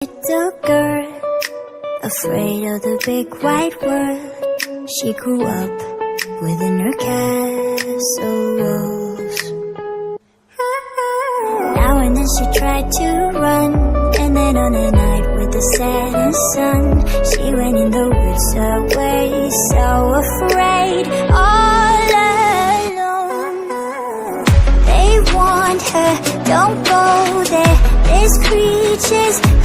Little girl, afraid of the big white world. She grew up within her castle walls. Now and then she tried to run, and then on a night with the setting sun, she went in the woods away, so afraid, all alone. They warned her, don't go there, there's creatures